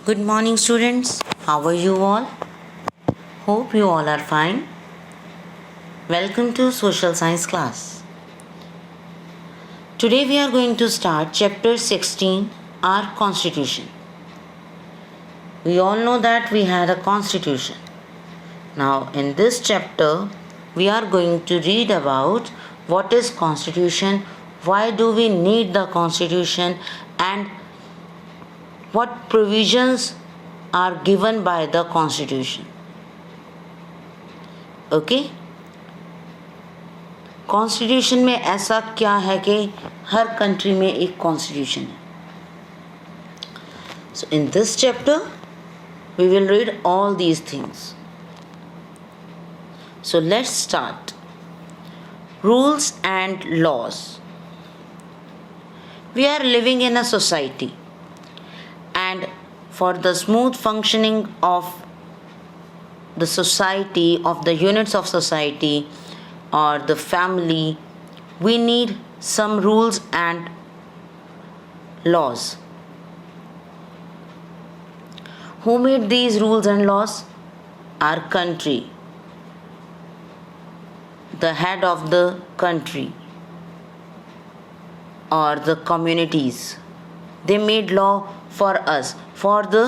Good morning, students. How are you all? Hope you all are fine. Welcome to Social Science class. Today we are going to start chapter 16, our Constitution. We all know that we had a Constitution. Now, in this chapter, we are going to read about what is Constitution, why do we need the Constitution, and what provisions are given by the Constitution. Okay constitution में ऐसा क्या है कि हर country में एक constitution है. So in this chapter we will read all these things. So let's start. Rules and laws. We are living in a society and for the smooth functioning of the society, of the units of society or the family, we need some rules and laws. Who made these rules and laws? Our country, the head of the country or the communities. They made law for us, for the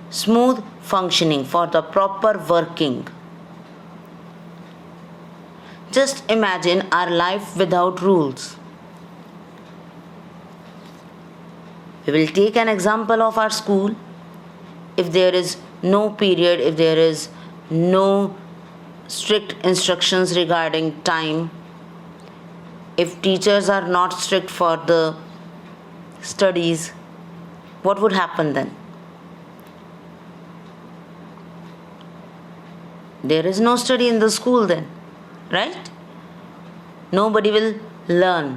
smooth functioning, for the proper working. Just imagine our life without rules. We will take an example of our school. If there is no period, if there is no strict instructions regarding time, if teachers are not strict for the studies, what would happen then? There is no study in the school then, right? Nobody will learn.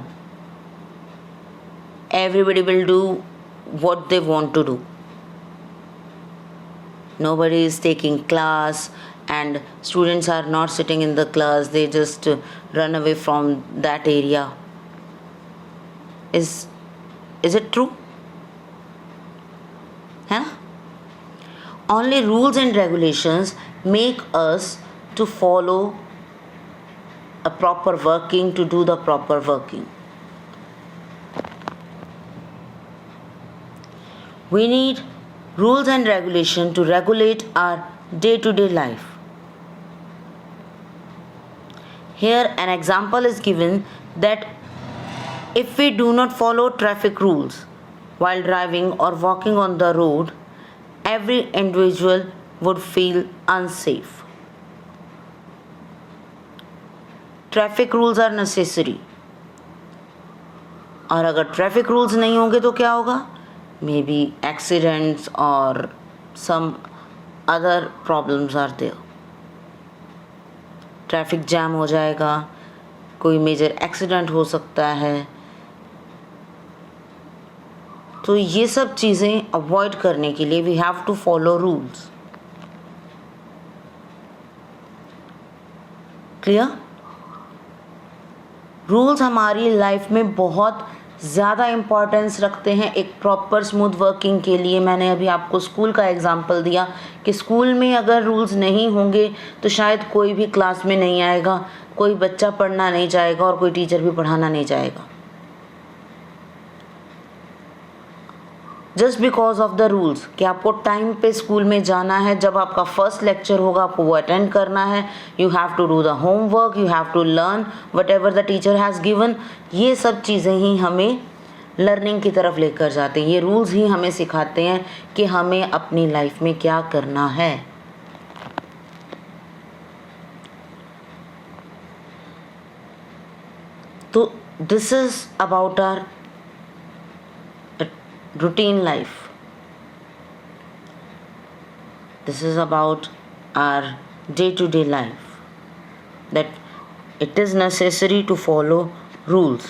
Everybody will do what they want to do. Nobody is taking class and students are not sitting in the class. They just run away from that area. Is it true? Huh? Only rules and regulations make us to follow a proper working, to do the proper working. We need rules and regulation to regulate our day-to-day life. Here an example is given that if we do not follow traffic rules while driving or walking on the road, every individual would feel unsafe. Traffic rules are necessary. और अगर traffic rules नहीं होंगे तो क्या होगा? Maybe accidents or some other problems are there. Traffic jam हो जाएगा, कोई मेजर एक्सीडेंट हो सकता है. तो ये सब चीज़ें अवॉइड करने के लिए we have to follow rules. Clear? Rules हमारी लाइफ में बहुत ज़्यादा इम्पोर्टेंस रखते हैं एक प्रॉपर स्मूथ वर्किंग के लिए. मैंने अभी आपको स्कूल का एग्जांपल दिया कि स्कूल में अगर रूल्स नहीं होंगे तो शायद कोई भी क्लास में नहीं आएगा, कोई बच्चा पढ़ना नहीं चाहेगा और कोई टीचर भी पढ़ाना नहीं चाहेगा. Just because of the rules कि आपको टाइम पे स्कूल में जाना है, जब आपका फर्स्ट लेक्चर होगा आपको वो अटेंड करना है, you have to do the homework, you have to learn whatever the teacher has given. ये सब चीज़ें ही हमें लर्निंग की तरफ लेकर जाते हैं. ये रूल्स ही हमें सिखाते हैं कि हमें अपनी लाइफ में क्या करना है. तो this is about our routine life. This is about our day-to-day life, that it is necessary to follow rules.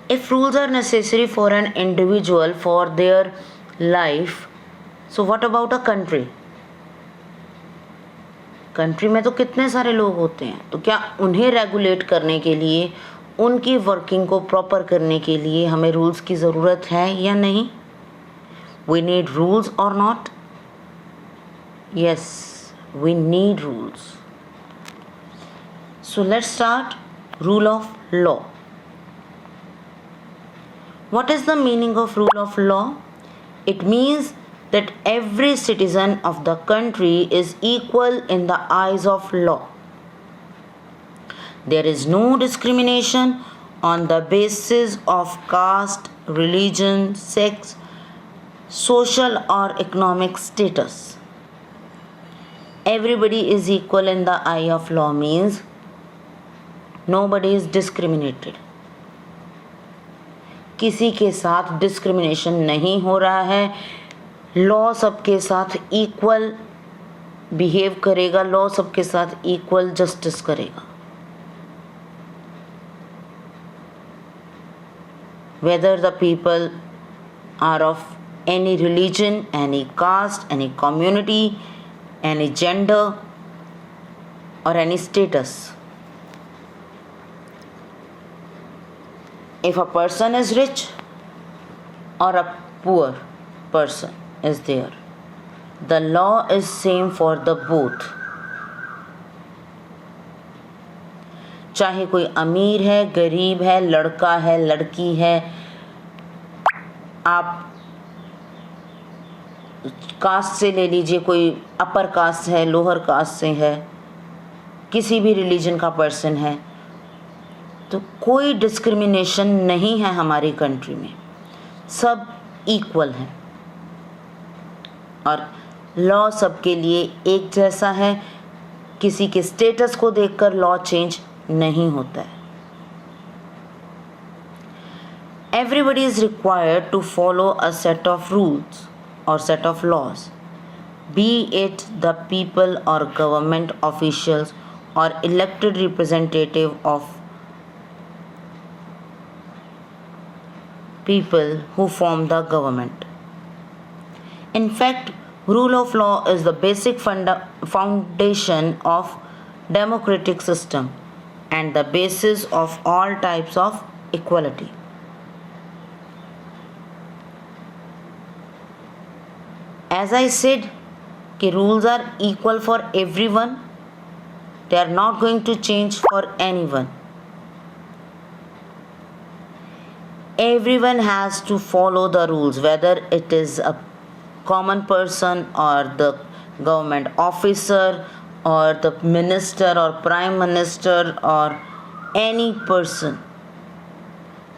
If rules are necessary for an individual for their life, so what about a country? Country में तो कितने सारे लोग होते हैं, तो क्या उन्हें रेगुलेट करने के लिए उनकी वर्किंग को प्रॉपर करने के लिए हमें रूल्स की ज़रूरत है या नहीं? वी नीड रूल्स और not? Yes, we need rules. So let's start. Rule of law. What is the meaning of rule of law? It means that every citizen of the country is equal in the eyes of law. There is no discrimination on the basis of caste, religion, sex, social or economic status. Everybody is equal in the eye of law means nobody is discriminated. किसी के साथ discrimination नहीं हो रहा है. Law सबके साथ equal behave करेगा, लॉ सबके साथ इक्वल जस्टिस करेगा. Whether the people are of any religion, any caste, any community, any gender or any status. If a person is rich or a poor person is there, the law is same for the both. चाहे कोई अमीर है, गरीब है, लड़का है, लड़की है, आप कास्ट से ले लीजिए, कोई अपर कास्ट है, लोअर कास्ट से है, किसी भी रिलीजन का पर्सन है, तो कोई डिस्क्रिमिनेशन नहीं है हमारी कंट्री में. सब इक्वल हैं और लॉ सबके लिए एक जैसा है. किसी के स्टेटस को देखकर लॉ चेंज नहीं होता है. Everybody is required to follow a set of rules or set of laws, be it the people or government officials or elected representative of people who form the government. In fact, rule of law is the basic foundation of democratic system and the basis of all types of equality. As I said, कि rules are equal for everyone. They are not going to change for anyone. Everyone has to follow the rules, whether it is a common person or the government officer or the minister or prime minister or any person.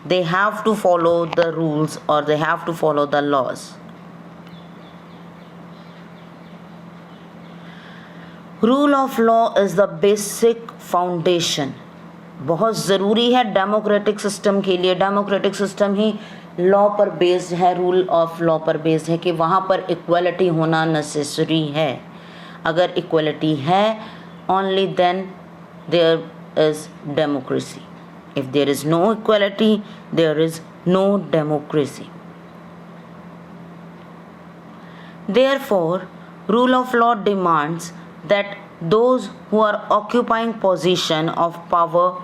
They have to follow the rules or they have to follow the laws. Rule of law is the basic foundation. बहुत ज़रूरी है democratic system के लिए. Democratic system ही law पर based है, rule of law पर based है कि वहाँ पर इक्वलिटी होना नेसेसरी है. अगर इक्वलिटी है, only then there is democracy. If there is no equality, there is no democracy. Therefore, rule of law demands that those who are occupying position of power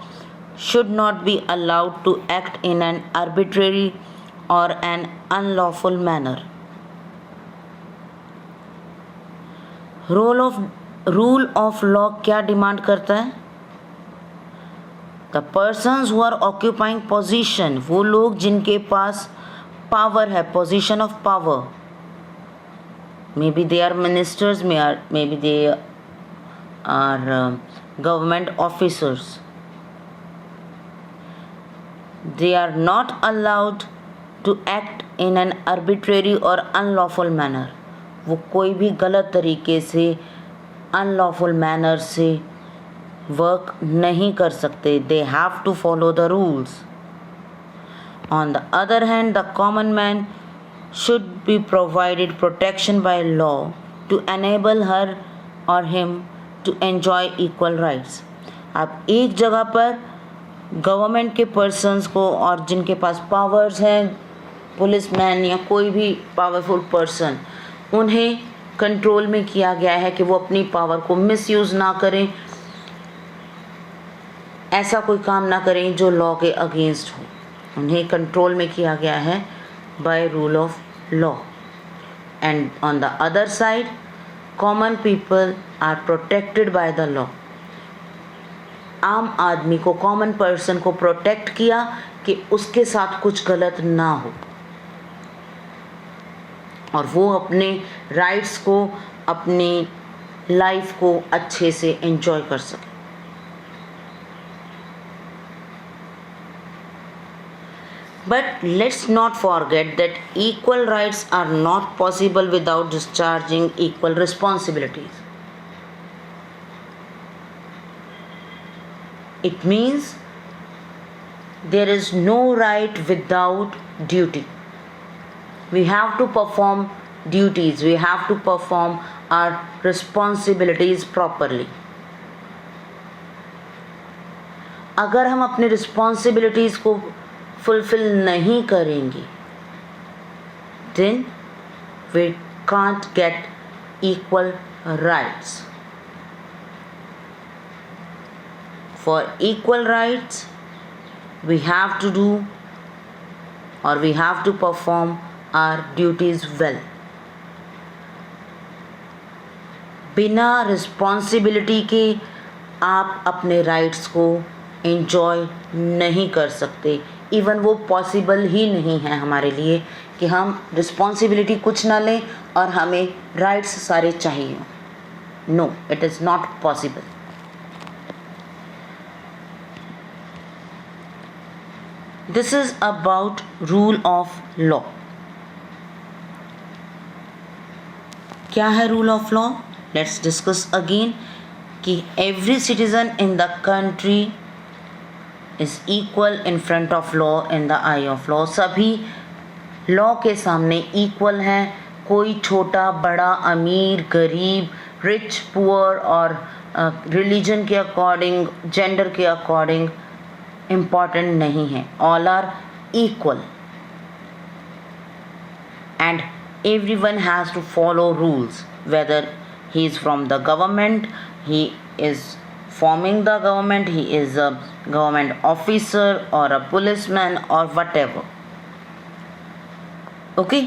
should not be allowed to act in an arbitrary or an unlawful manner. Rule of law क्या demand करता है? The persons who are occupying position, वो लोग जिनके पास power है, position of power, maybe they are ministers, maybe they are government officers. They are not allowed to act in an arbitrary or unlawful manner. वो कोई भी गलत तरीके से unlawful manner से वर्क नहीं कर सकते. They have to follow the rules. On the other hand, the common man should be provided protection by law to enable her or him to enjoy equal rights. आप एक जगह पर government के persons को और जिनके पास पावर्स हैं, policeman या कोई भी पावरफुल पर्सन, उन्हें कंट्रोल में किया गया है कि वो अपनी पावर को मिसयूज़ ना करें ऐसा कोई काम ना करें जो लॉ के अगेंस्ट हो। उन्हें कंट्रोल में किया गया है by rule of law. And on the other side common people are protected by the law. आम आदमी को, कॉमन पर्सन को प्रोटेक्ट किया कि उसके साथ कुछ गलत ना हो और वो अपने राइट्स को, अपनी लाइफ को अच्छे से एंजॉय कर सके। But let's not forget that equal rights are not possible without discharging equal responsibilities. It means there is no right without duty. We have to perform duties, we have to perform our responsibilities properly. अगर हम अपने responsibilities को fulfil नहीं करेंगे then we can't get equal rights. For equal rights we have to do or we have to perform our duties well. बिना responsibility के आप अपने राइट्स को एंजॉय नहीं कर सकते। इवन वो पॉसिबल ही नहीं है हमारे लिए कि हम रिस्पॉन्सिबिलिटी कुछ ना लें और हमें राइट्स सारे चाहिए। No, it is not possible. This is about rule of law. क्या है rule of law? Let's discuss again कि every citizen in the country is equal in front of law in the eye of law. सभी law के सामने equal हैं। कोई छोटा बड़ा, अमीर गरीब, रिच पुअर और रिलीजन के अकॉर्डिंग, जेंडर के अकॉर्डिंग इम्पॉर्टेंट नहीं है। All are equal and everyone has to follow rules, whether he is from the government, he is forming the government, he is a government officer or a policeman or whatever. Okay,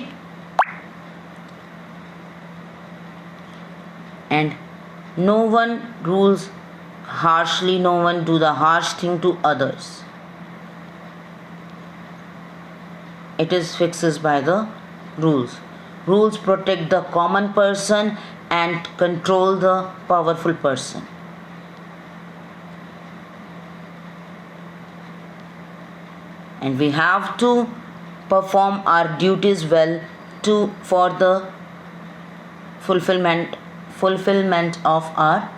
and no one rules harshly, no one do the harsh thing to others. It is fixed by the rules. Rules protect the common person and control the powerful person. And we have to perform our duties well for the fulfillment of our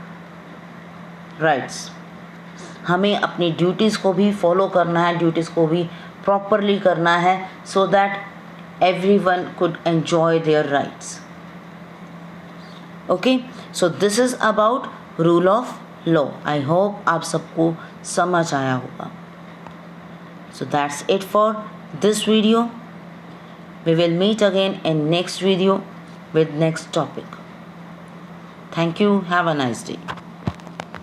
rights. हमें अपनी duties को भी follow करना है, duties को भी properly करना है so that everyone could enjoy their rights. Okay, so this is about rule of law. I hope आप सबको समझ आया होगा. So that's it for this video. We will meet again in next video with next topic. Thank you. Have a nice day.